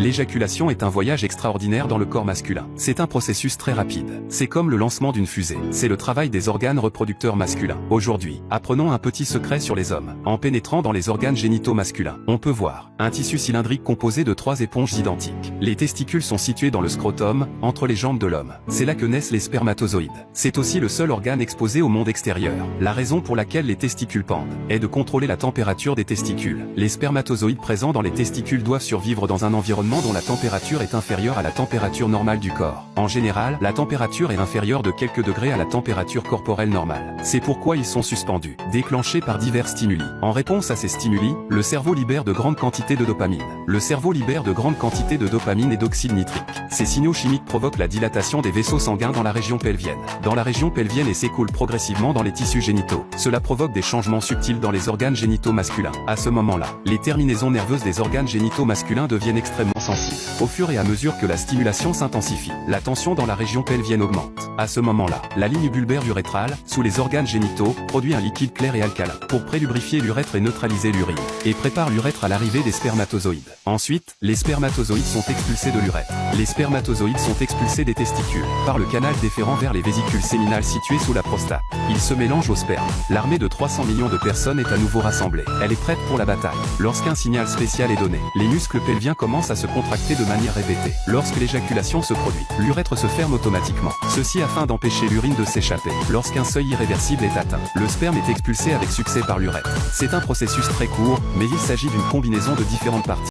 L'éjaculation est un voyage extraordinaire dans le corps masculin. C'est un processus très rapide. C'est comme le lancement d'une fusée. C'est le travail des organes reproducteurs masculins. Aujourd'hui, apprenons un petit secret sur les hommes. En pénétrant dans les organes génitaux masculins, on peut voir un tissu cylindrique composé de 3 éponges identiques. Les testicules sont situés dans le scrotum, entre les jambes de l'homme. C'est là que naissent les spermatozoïdes. C'est aussi le seul organe exposé au monde extérieur. La raison pour laquelle les testicules pendent est de contrôler la température des testicules. Les spermatozoïdes présents dans les testicules doivent survivre dans un environnement dont la température est inférieure à la température normale du corps. En général, la température est inférieure de quelques degrés à la température corporelle normale. C'est pourquoi ils sont suspendus, déclenchés par divers stimuli. En réponse à ces stimuli, le cerveau libère de grandes quantités de dopamine. Le cerveau libère de grandes quantités de dopamine et d'oxyde nitrique. Ces signaux chimiques provoquent la dilatation des vaisseaux sanguins dans la région pelvienne. Dans la région pelvienne et s'écoulent progressivement dans les tissus génitaux. Cela provoque des changements subtils dans les organes génitaux masculins. À ce moment-là, les terminaisons nerveuses des organes génitaux masculins deviennent extrêmement sensibles. Au fur et à mesure que la stimulation s'intensifie, la tension dans la région pelvienne augmente. À ce moment-là, la ligne bulbaire urétrale, sous les organes génitaux, produit un liquide clair et alcalin pour prélubrifier l'urètre et neutraliser l'urine, et prépare l'urètre à l'arrivée des spermatozoïdes. Ensuite, les spermatozoïdes sont expulsés de l'urètre. Les spermatozoïdes sont expulsés des testicules, par le canal déférent vers les vésicules séminales situées sous la prostate. Ils se mélangent au sperme. L'armée de 300 millions de personnes est à nouveau rassemblée. Elle est prête pour la bataille. Lorsqu'un signal spécial est donné, les muscles pelviens commencent à se contracter de manière répétée. Lorsque l'éjaculation se produit, l'urètre se ferme automatiquement. Ceci afin d'empêcher l'urine de s'échapper. Lorsqu'un seuil irréversible est atteint, le sperme est expulsé avec succès par l'urètre. C'est un processus très court, mais il s'agit d'une combinaison de différentes parties.